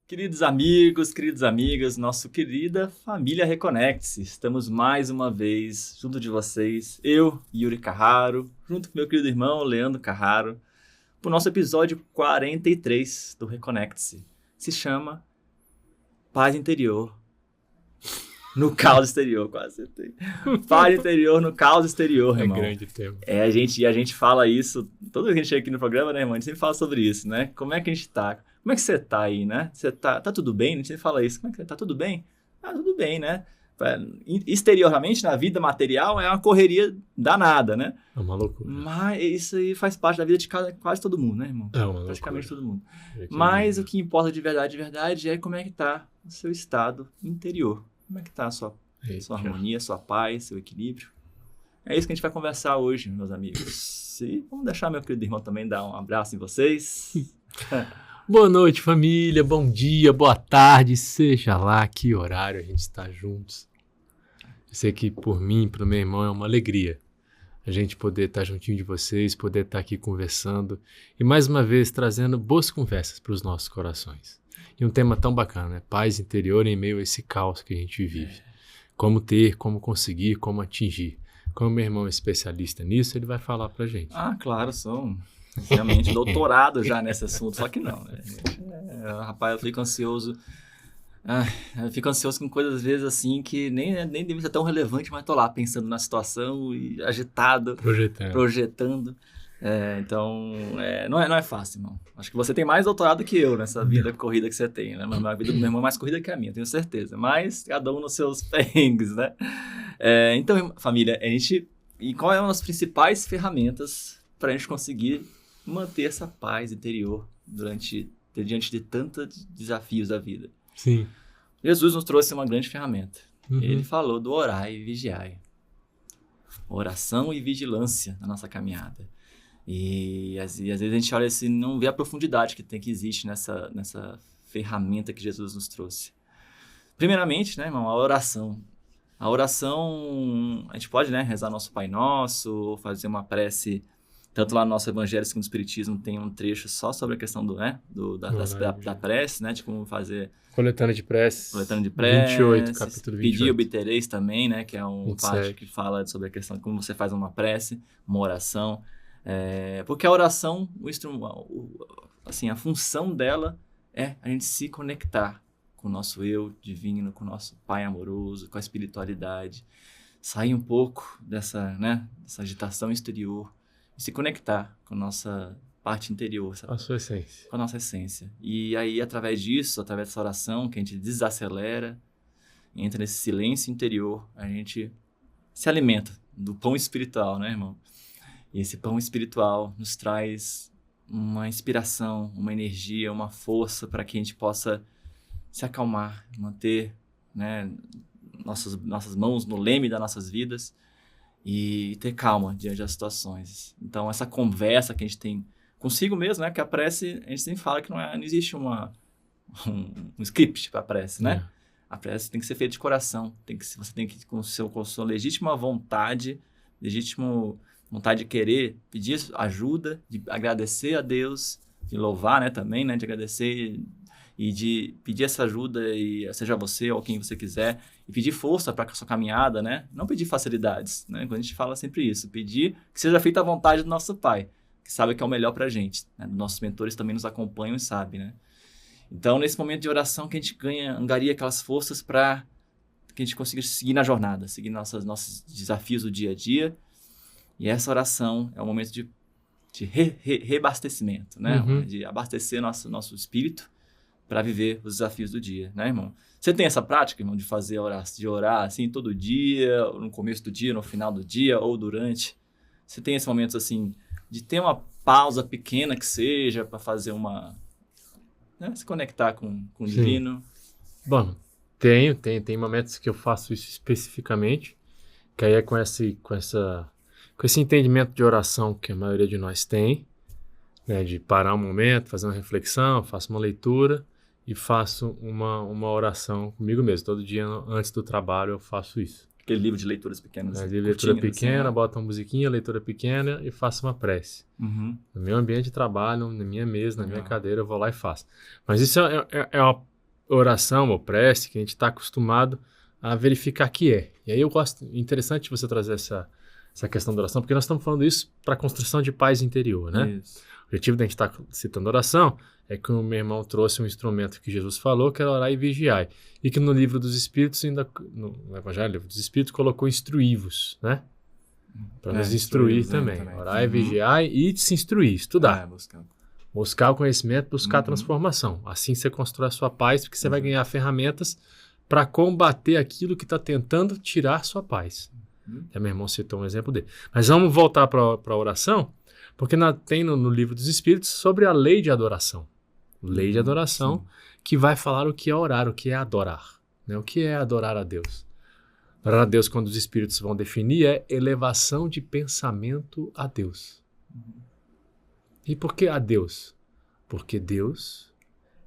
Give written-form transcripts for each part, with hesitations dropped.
Queridos amigos, queridas amigas, nossa querida família Reconecte-se. Estamos mais uma vez junto de vocês, eu, Yuri Carraro, junto com meu querido irmão Leandro Carraro, para o nosso episódio 43 do Reconecte-se. Se chama Paz Interior no Caos Exterior, quase acertei. Paz Interior no Caos Exterior, irmão. É grande tema. A gente fala isso, toda vez que a gente chega aqui no programa, né, irmão? A gente sempre fala sobre isso, né? Como é que a gente tá? Como é que você tá aí, né? Você tá tudo bem? A gente sempre fala isso. Como é que tá tudo bem? Ah, tudo bem, né? Exteriormente, na vida material, é uma correria danada, né? É uma loucura. Mas isso aí faz parte da vida de quase todo mundo, né, irmão? É uma loucura. Praticamente todo mundo. Mas o que importa de verdade, é como é que tá o seu estado interior. Como é que tá a sua harmonia, sua paz, seu equilíbrio. É isso que a gente vai conversar hoje, meus amigos. E vamos deixar meu querido irmão também dar um abraço em vocês. Boa noite, família. Bom dia, boa tarde. Seja lá que horário a gente está juntos. Eu sei que por mim, pro meu irmão, é uma alegria a gente poder estar juntinho de vocês, poder estar aqui conversando e mais uma vez trazendo boas conversas para os nossos corações. E um tema tão bacana, né? Paz interior em meio a esse caos que a gente vive. Como ter, como conseguir, como atingir. Como meu irmão é especialista nisso, ele vai falar pra gente. Ah, claro, sou realmente doutorado já nesse assunto, só que não, né? Rapaz, eu fico ansioso. Eu fico ansioso com coisas às vezes assim que nem deve ser tão relevante, mas tô lá pensando na situação e agitado, projetando. Então, não é fácil, irmão. Acho que você tem mais doutorado que eu nessa vida corrida que você tem, né? A vida do meu irmão é mais corrida que a minha, tenho certeza. Mas cada um nos seus perrengues, né? Então, família, e qual é uma das principais ferramentas para a gente conseguir manter essa paz interior diante de tantos desafios da vida? Sim. Jesus nos trouxe uma grande ferramenta. Uhum. Ele falou do orai e vigiai. Oração e vigilância na nossa caminhada. E às vezes a gente olha assim, não vê a profundidade que existe nessa ferramenta que Jesus nos trouxe. Primeiramente, né, irmão, a oração. A oração, a gente pode, né, rezar nosso Pai Nosso, ou fazer uma prece, tanto lá no nosso Evangelho segundo o Espiritismo tem um trecho só sobre a questão da prece, né, de como fazer... Coletânea de preces. 28, capítulo 28. Pedir e obtereis também, né, que é um 27. parte que fala sobre a questão de como você faz uma prece, uma oração. Porque a oração, assim, a função dela é a gente se conectar com o nosso eu divino, com o nosso Pai amoroso, com a espiritualidade, sair um pouco dessa agitação exterior e se conectar com a nossa parte interior, sabe? A sua essência. Com a nossa essência. E aí, através disso, através dessa oração, que a gente desacelera, entra nesse silêncio interior, a gente se alimenta do pão espiritual, né, irmão? E esse pão espiritual nos traz uma inspiração, uma energia, uma força para que a gente possa se acalmar, manter, né, nossas mãos no leme das nossas vidas e ter calma diante das situações. Então, essa conversa que a gente tem consigo mesmo, né, que a prece, a gente sempre fala que não existe um script para a prece, né? A prece tem que ser feita de coração, você tem que, com sua legítima vontade de querer pedir ajuda, de agradecer a Deus, de louvar, né, também, né, de agradecer e de pedir essa ajuda, e seja você ou quem você quiser, e pedir força para a sua caminhada, né? Não pedir facilidades, né? Quando a gente fala sempre isso, pedir que seja feita a vontade do nosso Pai, que sabe que é o melhor para a gente, né? Nossos mentores também nos acompanham e sabem, né? Então, nesse momento de oração que a gente angaria aquelas forças para que a gente consiga seguir na jornada, seguir nossos desafios do dia a dia. E essa oração é um momento de reabastecimento, né? Uhum. De abastecer nosso espírito para viver os desafios do dia, né, irmão? Você tem essa prática, irmão, de orar assim todo dia, no começo do dia, no final do dia ou durante? Você tem esse momento assim de ter uma pausa pequena que seja para fazer se conectar com o divino? Bom, tem momentos que eu faço isso especificamente, que aí é com esse entendimento de oração que a maioria de nós tem, né, de parar um momento, fazer uma reflexão, faço uma leitura e faço uma oração comigo mesmo. Todo dia antes do trabalho eu faço isso. Aquele livro de leituras pequenas. De leitura pequena, assim, boto uma musiquinha, leitura pequena e faço uma prece. Uhum. No meu ambiente de trabalho, na minha mesa, na minha cadeira, eu vou lá e faço. Mas isso é uma oração ou prece que a gente está acostumado a verificar que é. E aí eu gosto, interessante você trazer essa questão da oração, porque nós estamos falando isso para a construção de paz interior, né? Isso. O objetivo da gente estar citando oração é que o meu irmão trouxe um instrumento que Jesus falou, que era orar e vigiar. E que no livro dos Espíritos, no Evangelho, no livro dos Espíritos, colocou instruí-vos, né? Para nos instruir também. Orar e vigiar e se instruir, estudar. Buscar o conhecimento, buscar a transformação. Assim você constrói a sua paz, porque você vai ganhar ferramentas para combater aquilo que está tentando tirar sua paz. Meu irmão citou um exemplo dele. Mas vamos voltar para a oração, porque tem no livro dos Espíritos sobre a lei de adoração. Lei de adoração, que vai falar o que é orar, o que é adorar. Né? O que é adorar a Deus? Adorar a Deus, quando os Espíritos vão definir, é elevação de pensamento a Deus. E por que a Deus? Porque Deus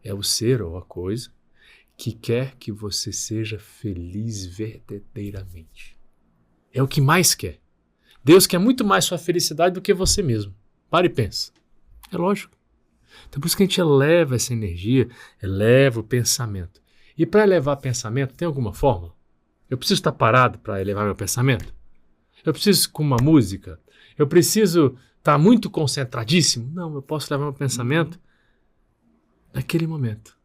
é o ser ou a coisa que quer que você seja feliz verdadeiramente. É o que mais quer. Deus quer muito mais sua felicidade do que você mesmo. Para e pensa. É lógico. Então por isso que a gente eleva essa energia, eleva o pensamento. E para elevar pensamento, tem alguma fórmula? Eu preciso estar parado para elevar meu pensamento? Eu preciso com uma música? Eu preciso estar muito concentradíssimo? Não, eu posso levar meu pensamento naquele momento.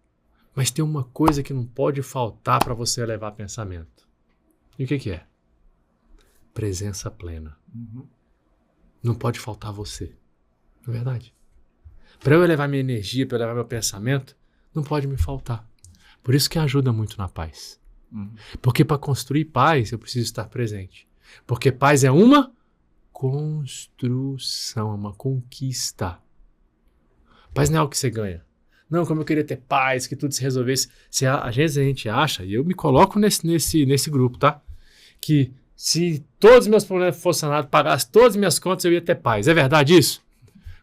Mas tem uma coisa que não pode faltar para você elevar pensamento. E o que é? Presença plena. Não pode faltar você. Não é verdade? Para eu elevar minha energia, para eu elevar meu pensamento, não pode me faltar. Por isso que ajuda muito na paz. Porque para construir paz, eu preciso estar presente. Porque paz é uma construção, é uma conquista. Paz não é algo que você ganha. Não, como eu queria ter paz, que tudo se resolvesse. Às vezes a gente acha, e eu me coloco nesse grupo, tá? Que se todos os meus problemas fossem sanados, pagasse todas as minhas contas, eu ia ter paz. É verdade isso?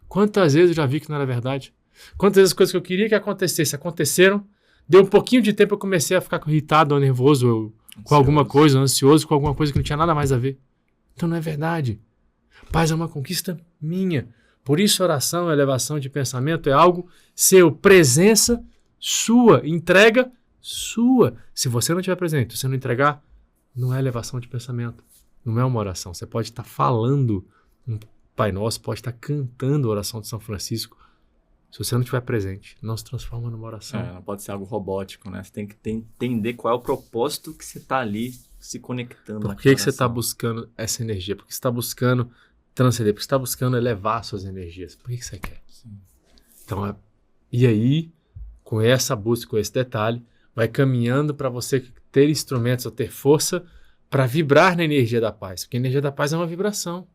Quantas vezes eu já vi que não era verdade? Quantas vezes as coisas que eu queria que acontecessem, aconteceram, deu um pouquinho de tempo, eu comecei a ficar irritado, ou nervoso, ou com alguma coisa, ansioso com alguma coisa que não tinha nada mais a ver. Então não é verdade. Paz é uma conquista minha. Por isso oração, elevação de pensamento é algo seu, presença sua, entrega sua. Se você não estiver presente, se você não entregar, não é elevação de pensamento, não é uma oração. Você pode estar falando um Pai Nosso, pode estar cantando a oração de São Francisco. Se você não estiver presente, não se transforma numa oração. Não pode ser algo robótico, né? Você tem que entender qual é o propósito que você está ali se conectando. Por que você está buscando essa energia? Porque você está buscando transcender, porque você está buscando elevar suas energias. Por que você quer? Sim. Então, e aí, com essa busca, com esse detalhe, vai caminhando para você ter instrumentos ou ter força para vibrar na energia da paz. Porque a energia da paz é uma vibração.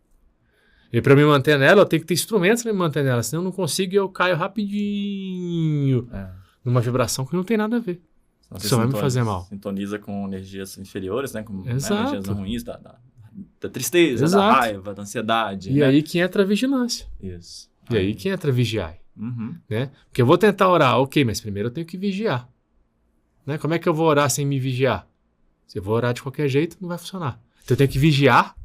E para me manter nela, eu tenho que ter instrumentos para me manter nela. Senão eu não consigo e eu caio rapidinho numa vibração que não tem nada a ver. Só vai me fazer mal. Sintoniza com energias inferiores, né? Com energias ruins da tristeza, da raiva, da ansiedade. E aí que entra a vigilância. Isso. E aí que entra a vigiar. Né? Porque eu vou tentar orar, ok, mas primeiro eu tenho que vigiar. Né? Como é que eu vou orar sem me vigiar? Se eu vou orar de qualquer jeito, não vai funcionar. Então eu tenho que vigiar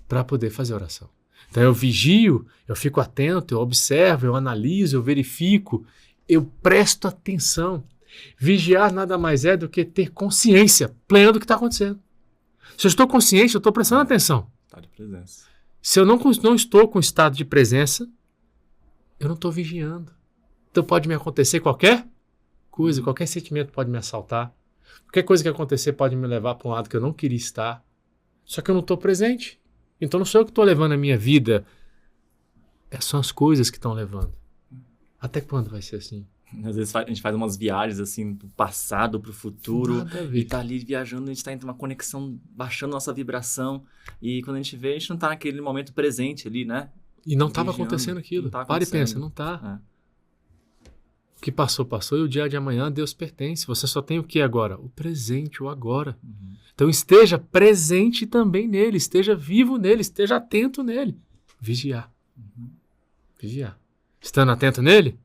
para poder fazer oração. Então eu vigio, eu fico atento, eu observo, eu analiso, eu verifico, eu presto atenção. Vigiar nada mais é do que ter consciência plena do que está acontecendo. Se eu estou consciente, eu estou prestando atenção. Estado de presença. Se eu não estou com estado de presença, eu não estou vigiando. Então pode me acontecer qualquer coisa, qualquer sentimento pode me assaltar. Qualquer coisa que acontecer pode me levar para um lado que eu não queria estar. Só que eu não estou presente. Então não sou eu que estou levando a minha vida. São as coisas que estão levando. Até quando vai ser assim? Às vezes a gente faz umas viagens assim do passado para o futuro e tá ali viajando, a gente tá em uma conexão, baixando nossa vibração e quando a gente vê, a gente não tá naquele momento presente ali, né? E não estava acontecendo aquilo. Para e pensa, não tá. O que passou, passou e o dia de amanhã Deus pertence. Você só tem o que agora? O presente, o agora. Então esteja presente também nele, esteja vivo nele, esteja atento nele. Vigiar. Vigiar. Estando atento nele,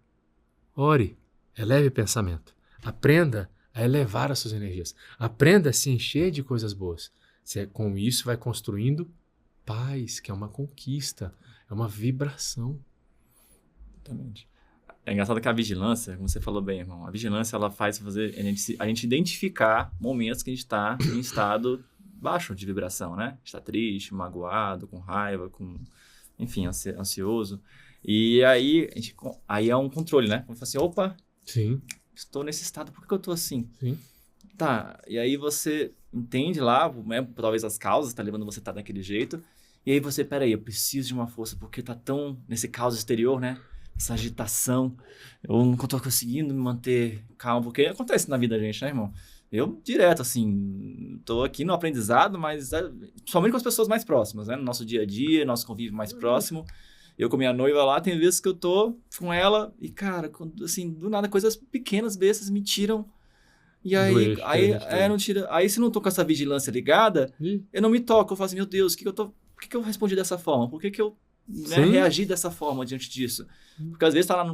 ore, eleve pensamento. Aprenda a elevar as suas energias. Aprenda a se encher de coisas boas. Com isso vai construindo paz, que é uma conquista, é uma vibração. Exatamente. É engraçado que a vigilância, como você falou bem, irmão, a vigilância ela faz a gente identificar momentos que a gente está em estado baixo de vibração, né? A gente está triste, magoado, com raiva, enfim, ansioso. E aí é um controle, né? Como assim, opa, Sim. estou nesse estado, por que eu estou assim? Sim. Tá, e aí você entende lá, né, talvez as causas, tá levando você a estar daquele jeito. E aí você, peraí, eu preciso de uma força, porque tá tão nesse caos exterior, né? Essa agitação, eu não tô conseguindo me manter calmo, porque acontece na vida da gente, né, irmão? Eu, direto, assim, tô aqui no aprendizado, mas somente com as pessoas mais próximas, né? No nosso dia a dia, nosso convívio mais próximo. Eu com minha noiva lá, tem vezes que eu tô com ela e, cara, assim, do nada, coisas pequenas, bestas, me tiram. E aí, não tira. Aí, se não tô com essa vigilância ligada, eu não me toco. Eu falo assim, meu Deus, por que eu respondi dessa forma? Por que eu reagi dessa forma diante disso? Porque às vezes tá lá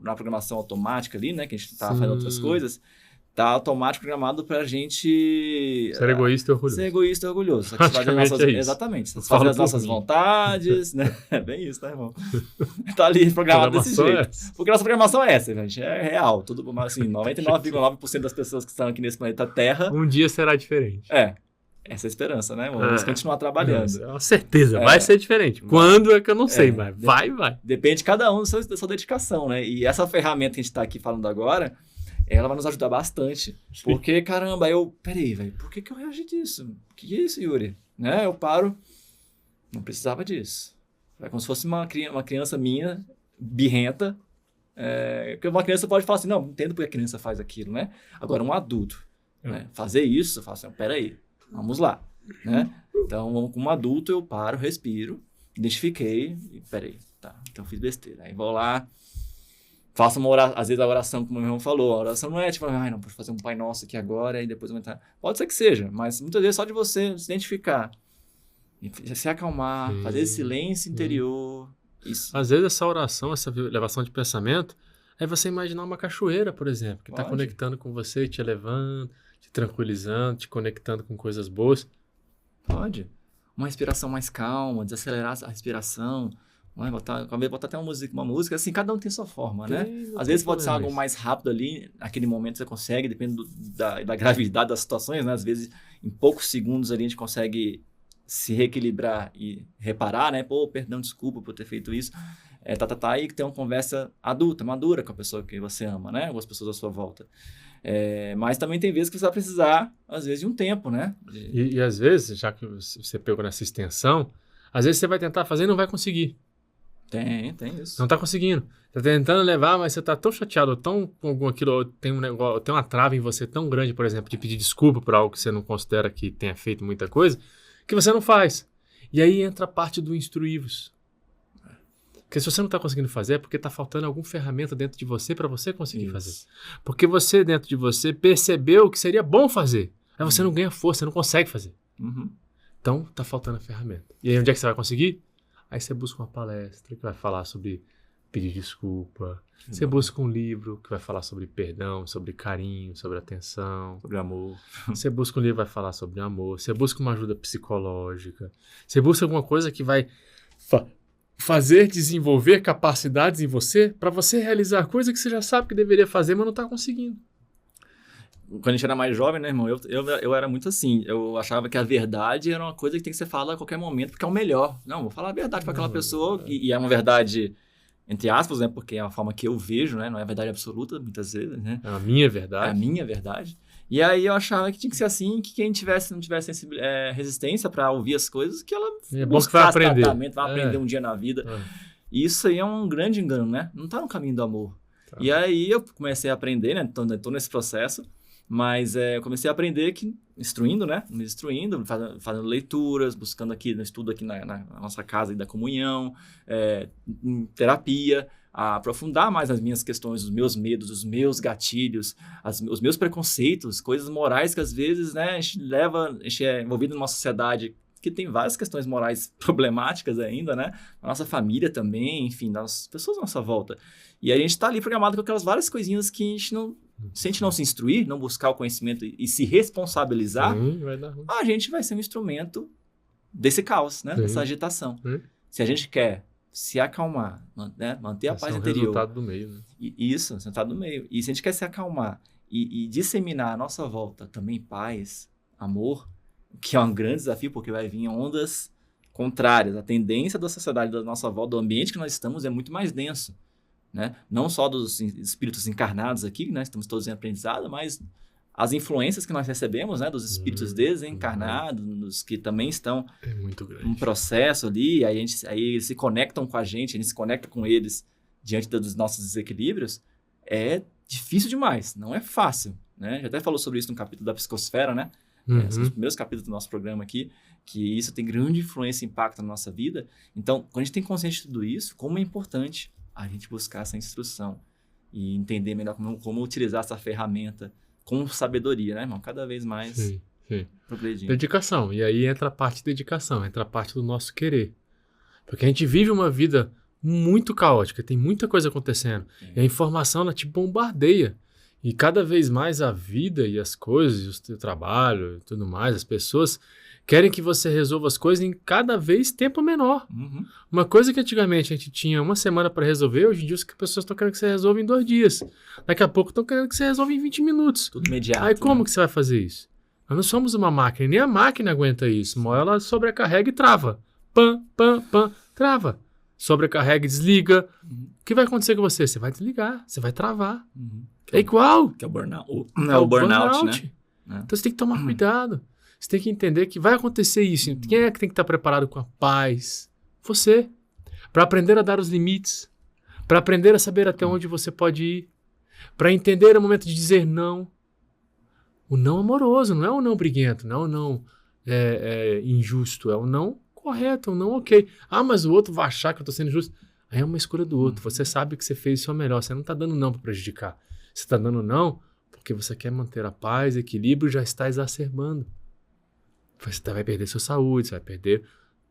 na programação automática ali, né? Que a gente tá fazendo outras coisas. Tá automático programado pra gente... Ser egoísta e orgulhoso. Ser egoísta e orgulhoso. Satisfazer exatamente. Satisfazer as nossas vontades, né? É bem isso, tá, irmão? Tá ali programado desse jeito. Porque nossa programação é essa, gente. É real. Tudo, assim, 99,9% das pessoas que estão aqui nesse planeta Terra... Um dia será diferente. Essa é a esperança, né, irmão? Vamos continuar trabalhando. É uma certeza, vai ser diferente. Quando é que eu não sei, mas vai. Depende de cada um da sua dedicação, né? E essa ferramenta que a gente tá aqui falando agora... ela vai nos ajudar bastante. Porque, caramba, peraí, velho, por que eu reagi disso? Que é isso, Yuri? Né? Eu paro, não precisava disso. É como se fosse uma criança minha, birrenta, porque uma criança pode falar assim, não entendo porque a criança faz aquilo, né? Agora, um adulto, né? Fazer isso, eu falo assim, peraí, vamos lá, né? Então, como adulto, eu paro, respiro, identifiquei, e peraí, tá, então eu fiz besteira. Aí vou lá, faça às vezes a oração, como o meu irmão falou, a oração não é tipo, não, vou fazer um Pai Nosso aqui agora e depois eu vou entrar. Pode ser que seja, mas muitas vezes só de você se identificar, se acalmar, fazer esse silêncio interior, isso. Às vezes essa oração, essa elevação de pensamento, é você imaginar uma cachoeira, por exemplo, que está conectando com você, te elevando, te tranquilizando, te conectando com coisas boas. Pode. Uma respiração mais calma, desacelerar a respiração, botar até uma música, assim, cada um tem sua forma, né? Às vezes pode ser algo mais rápido ali, naquele momento você consegue, depende da gravidade das situações, né? Às vezes, em poucos segundos ali, a gente consegue se reequilibrar e reparar, né? Pô, perdão, desculpa por ter feito isso. E ter uma conversa adulta, madura com a pessoa que você ama, né? Com as pessoas à sua volta. Mas também tem vezes que você vai precisar, às vezes, de um tempo, né? E às vezes, já que você pegou nessa extensão, às vezes você vai tentar fazer e não vai conseguir. Tem isso. Não tá conseguindo. Tá tentando levar, mas você tá tão chateado, tão com aquilo, tem uma trava em você tão grande, por exemplo, de pedir desculpa por algo que você não considera que tenha feito muita coisa, que você não faz. E aí entra a parte do instruí-vos. Porque se você não tá conseguindo fazer, é porque tá faltando alguma ferramenta dentro de você para você conseguir fazer. Porque você, dentro de você, percebeu que seria bom fazer. Aí você não ganha força, você não consegue fazer. Então, tá faltando a ferramenta. E aí, onde é que você vai conseguir? Aí você busca uma palestra que vai falar sobre pedir desculpa. Você busca um livro que vai falar sobre perdão, sobre carinho, sobre atenção. Sobre amor. Você busca um livro que vai falar sobre amor. Você busca uma ajuda psicológica. Você busca alguma coisa que vai fazer desenvolver capacidades em você para você realizar coisa que você já sabe que deveria fazer, mas não está conseguindo. Quando a gente era mais jovem, né, irmão, eu era muito assim. Eu achava que a verdade era uma coisa que tem que ser falada a qualquer momento, porque é o melhor. Não, vou falar a verdade para aquela pessoa, e é uma verdade, entre aspas, né, porque é a forma que eu vejo, né, não é a verdade absoluta, muitas vezes, né. É a minha verdade. É a minha verdade. E aí eu achava que tinha que ser assim, que quem não tivesse resistência para ouvir as coisas, que ela buscasse tratamento, vai aprender um dia na vida. E isso aí é um grande engano, né? Não tá no caminho do amor. E aí eu comecei a aprender, né, tô nesse processo. Mas eu comecei a aprender instruindo, né? Me instruindo, fazendo leituras, buscando aqui, no estudo aqui na nossa casa da comunhão, em terapia, a aprofundar mais as minhas questões, os meus medos, os meus gatilhos, os meus preconceitos, coisas morais que às vezes, né, a gente é envolvido numa sociedade que tem várias questões morais problemáticas ainda, né? A nossa família também, enfim, das pessoas à nossa volta. E a gente está ali programado com aquelas várias coisinhas que a gente não... Se a gente não se instruir, não buscar o conhecimento e se responsabilizar, vai dar ruim. A gente vai ser um instrumento desse caos, né? Dessa agitação. Se a gente quer se acalmar, né? Manter a Esse paz é o interior. resultado do meio, né? Isso, resultado do meio. E se a gente quer se acalmar e disseminar à nossa volta também paz, amor, que é um grande desafio, porque vai vir ondas contrárias. A tendência da sociedade da nossa volta, do ambiente que nós estamos, é muito mais denso, né? Não só dos espíritos encarnados aqui, né? Estamos todos em aprendizado, mas as influências que nós recebemos, né? Dos espíritos desencarnados, que também estão É muito grande. um processo ali, aí eles se conectam com a gente se conecta com eles diante dos nossos desequilíbrios, é difícil demais, não é fácil, né? Já até falou sobre isso no capítulo da psicosfera, né? São os primeiros capítulos do nosso programa aqui, que isso tem grande influência e impacto na nossa vida. Então, quando a gente tem consciência de tudo isso, como é importante a gente buscar essa instrução e entender melhor como utilizar essa ferramenta com sabedoria, né, irmão? Cada vez mais Sim. progredindo. Dedicação. E aí entra a parte de dedicação, entra a parte do nosso querer. Porque a gente vive uma vida muito caótica, tem muita coisa acontecendo. E a informação, ela te bombardeia. E cada vez mais a vida e as coisas, o trabalho e tudo mais, as pessoas querem que você resolva as coisas em cada vez tempo menor. Uma coisa que antigamente a gente tinha uma semana para resolver, hoje em dia as pessoas estão querendo que você resolva em 2 dias. Daqui a pouco estão querendo que você resolva em 20 minutos. Tudo imediato. Aí como que você vai fazer isso? Nós não somos uma máquina, nem a máquina aguenta isso. Uma hora ela sobrecarrega e trava. Pam, trava. Sobrecarrega e desliga. O que vai acontecer com você? Você vai desligar, você vai travar. É igual. Que é o burnout. É o burnout, né? Então você tem que tomar cuidado. Você tem que entender que vai acontecer isso. Quem é que tem que estar preparado com a paz? Você. Para aprender a dar os limites. Para aprender a saber até onde você pode ir. Para entender o momento de dizer não. O não amoroso, não é o não briguento, não é o não injusto, é o não correto, é o não ok. Ah, mas o outro vai achar que eu estou sendo injusto. Aí é uma escolha do outro. Você sabe que você fez o seu melhor. Você não está dando não para prejudicar. Você está dando não porque você quer manter a paz, equilíbrio, já está exacerbando. Você vai perder sua saúde, você vai perder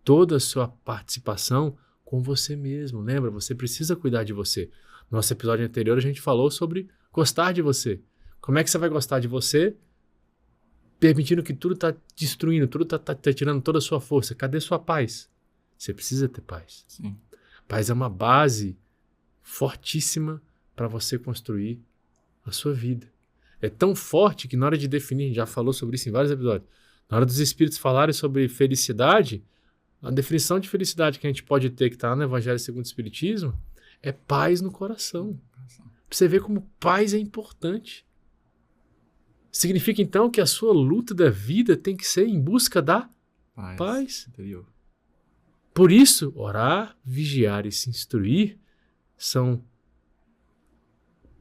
toda a sua participação com você mesmo. Lembra? Você precisa cuidar de você. No nosso episódio anterior a gente falou sobre gostar de você. Como é que você vai gostar de você permitindo que tudo está destruindo, tudo está tirando toda a sua força? Cadê sua paz? Você precisa ter paz. Sim. Paz é uma base fortíssima para você construir a sua vida. É tão forte que na hora de definir, a gente já falou sobre isso em vários episódios, na hora dos espíritos falarem sobre felicidade, a definição de felicidade que a gente pode ter, que está lá no Evangelho segundo o Espiritismo, é paz no coração. Pra você ver como paz é importante. Significa então que a sua luta da vida tem que ser em busca da paz. Interior. Por isso, orar, vigiar e se instruir são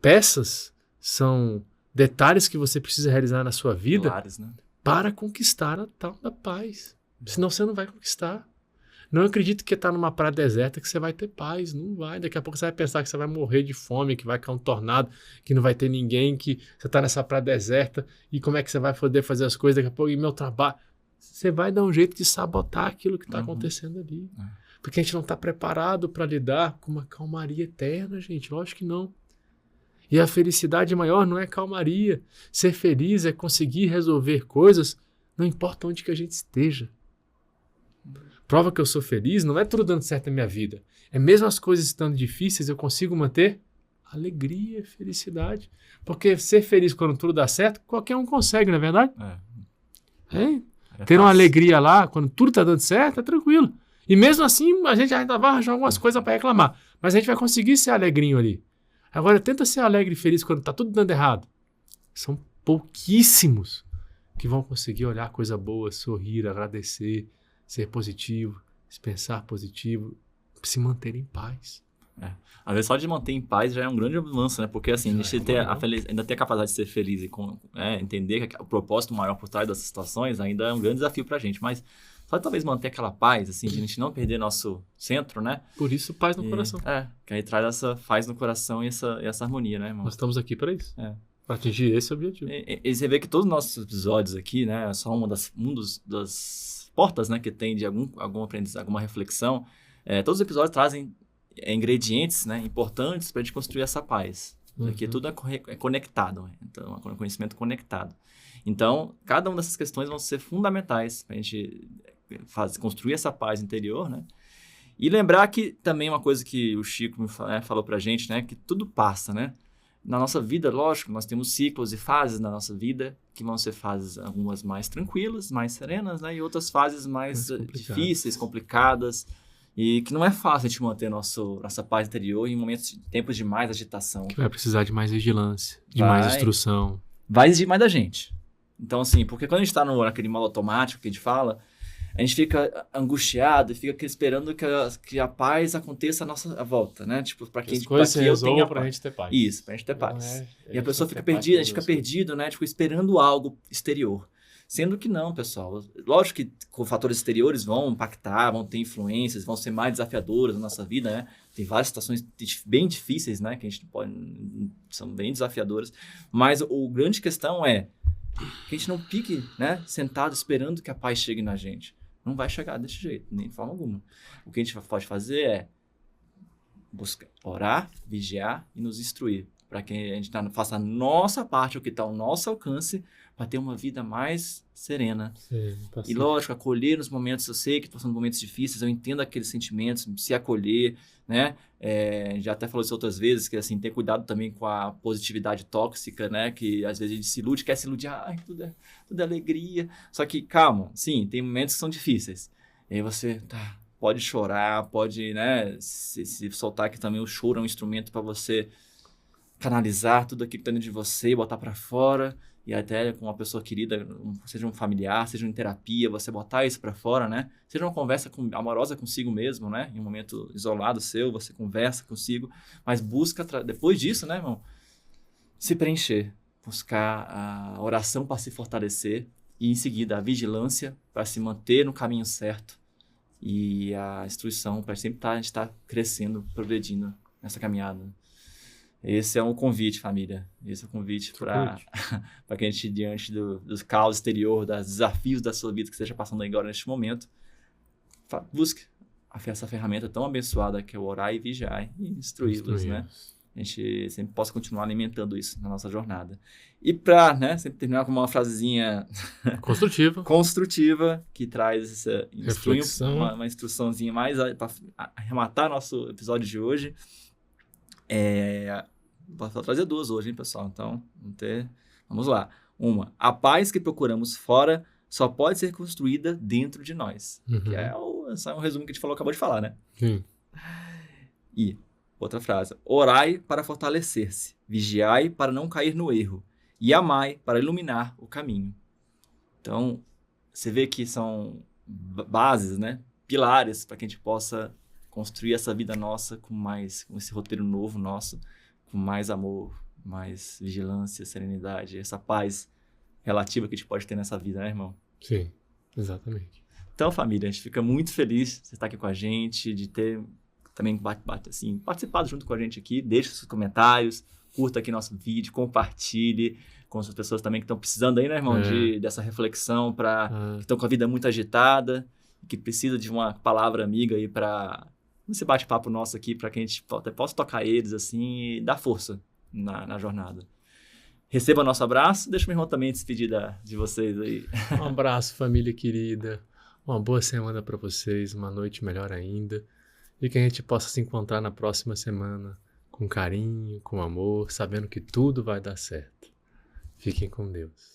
peças, são detalhes que você precisa realizar na sua vida Pilares, né? para conquistar a tal da paz. Senão você não vai conquistar. Não acredito que está numa praia deserta que você vai ter paz. Não vai. Daqui a pouco você vai pensar que você vai morrer de fome, que vai cair um tornado, que não vai ter ninguém, que você está nessa praia deserta e como é que você vai poder fazer as coisas daqui a pouco e meu trabalho. Você vai dar um jeito de sabotar aquilo que está acontecendo ali. Porque a gente não está preparado para lidar com uma calmaria eterna, gente. Lógico que não. E a felicidade maior não é calmaria. Ser feliz é conseguir resolver coisas, não importa onde que a gente esteja. Prova que eu sou feliz não é tudo dando certo na minha vida. É mesmo as coisas estando difíceis, eu consigo manter alegria e felicidade. Porque ser feliz quando tudo dá certo, qualquer um consegue, não é verdade? Ter uma alegria lá, quando tudo está dando certo, é tranquilo. E mesmo assim, a gente ainda vai arranjar algumas coisas para reclamar. Mas a gente vai conseguir ser alegrinho ali. Agora, tenta ser alegre e feliz quando está tudo dando errado. São pouquíssimos que vão conseguir olhar coisa boa, sorrir, agradecer, ser positivo, se pensar positivo, se manter em paz. Às vezes só de manter em paz já é um grande avanço, né? Porque assim, a gente ainda ter a capacidade de ser feliz e entender que o propósito maior por trás dessas situações ainda é um grande desafio pra gente. Mas só talvez manter aquela paz, assim, de a gente não perder nosso centro, né? Por isso, paz no coração. Que aí traz essa paz no coração e essa harmonia, né, irmão? Nós estamos aqui para isso. Para atingir esse objetivo. E você vê que todos os nossos episódios aqui, né? É só das portas, né? Que tem de algum aprendizado, alguma reflexão. Todos os episódios trazem ingredientes, né, importantes para a gente construir essa paz. Porque tudo é conectado, né? Então, é um conhecimento conectado. Então, cada uma dessas questões vão ser fundamentais para a gente construir essa paz interior, né? E lembrar que também uma coisa que o Chico falou pra gente, né? Que tudo passa, né? Na nossa vida, lógico, nós temos ciclos e fases na nossa vida, que vão ser fases algumas mais tranquilas, mais serenas, né? E outras fases mais difíceis, complicadas, e que não é fácil a gente manter nossa paz interior em tempos de mais agitação. Que vai precisar de mais vigilância, de mais instrução. Vai exigir mais da gente. Então, assim, porque quando a gente está naquele modo automático que a gente fala, a gente fica angustiado e fica esperando que a paz aconteça à nossa volta, né? Tipo, para que as coisas se resolvam pra gente ter paz. Isso, pra gente ter paz. E a pessoa fica perdida, a gente fica perdido, né? Tipo, esperando algo exterior. Sendo que não, pessoal. Lógico que com fatores exteriores vão impactar, vão ter influências, vão ser mais desafiadoras na nossa vida, né? Tem várias situações bem difíceis, né? Que a gente são bem desafiadoras. Mas o grande questão é que a gente não fique, né, sentado esperando que a paz chegue na gente. Não vai chegar desse jeito, nem de forma alguma. O que a gente pode fazer é buscar, orar, vigiar e nos instruir, para que a gente faça a nossa parte, o que está ao nosso alcance, para ter uma vida mais serena. Sim, e lógico, acolher nos momentos, eu sei que estão sendo momentos difíceis, eu entendo aqueles sentimentos, se acolher, né? Já até falou isso outras vezes, que assim, ter cuidado também com a positividade tóxica, né? Que às vezes a gente se ilude, quer se iludir, tudo é alegria. Só que, calma, sim, tem momentos que são difíceis. E aí você pode chorar, pode, né, se soltar, que também o choro é um instrumento para você canalizar tudo aquilo que está dentro de você e botar para fora. E até com uma pessoa querida, seja um familiar, seja em terapia, você botar isso para fora, né? Seja uma conversa amorosa consigo mesmo, né? Em um momento isolado seu, você conversa consigo, mas busca, depois disso, né, irmão? Se preencher, buscar a oração para se fortalecer e, em seguida, a vigilância para se manter no caminho certo e a instrução para sempre a gente estar crescendo, progredindo nessa caminhada. Esse é um convite, família. Esse é um convite para que a gente, diante dos caos exterior, dos desafios da sua vida que esteja passando agora neste momento, busque essa ferramenta tão abençoada que é o orar e vigiar e instruí-los, né? A gente sempre possa continuar alimentando isso na nossa jornada. E para, né, sempre terminar com uma frasezinha construtiva, que traz essa reflexão, uma instruçãozinha mais para arrematar nosso episódio de hoje. Vou trazer duas hoje, hein, pessoal? Então, vamos lá. Uma, a paz que procuramos fora só pode ser construída dentro de nós. Que é um resumo que a gente acabou de falar, né? Sim. E, outra frase, orai para fortalecer-se, vigiai para não cair no erro, e amai para iluminar o caminho. Então, você vê que são bases, né? Pilares para que a gente possa construir essa vida nossa com esse roteiro novo nosso, com mais amor, mais vigilância, serenidade, essa paz relativa que a gente pode ter nessa vida, né, irmão? Sim, exatamente. Então, família, a gente fica muito feliz de você estar aqui com a gente, de ter também participado junto com a gente aqui. Deixe seus comentários, curta aqui nosso vídeo, compartilhe com as pessoas também que estão precisando aí, né, irmão, dessa reflexão, que estão com a vida muito agitada, que precisa de uma palavra amiga aí para esse bate-papo nosso aqui, para que a gente possa tocar eles assim e dar força na jornada. Receba nosso abraço. Deixa o meu irmão também despedir de vocês aí. Um abraço, família querida. Uma boa semana para vocês, uma noite melhor ainda. E que a gente possa se encontrar na próxima semana com carinho, com amor, sabendo que tudo vai dar certo. Fiquem com Deus.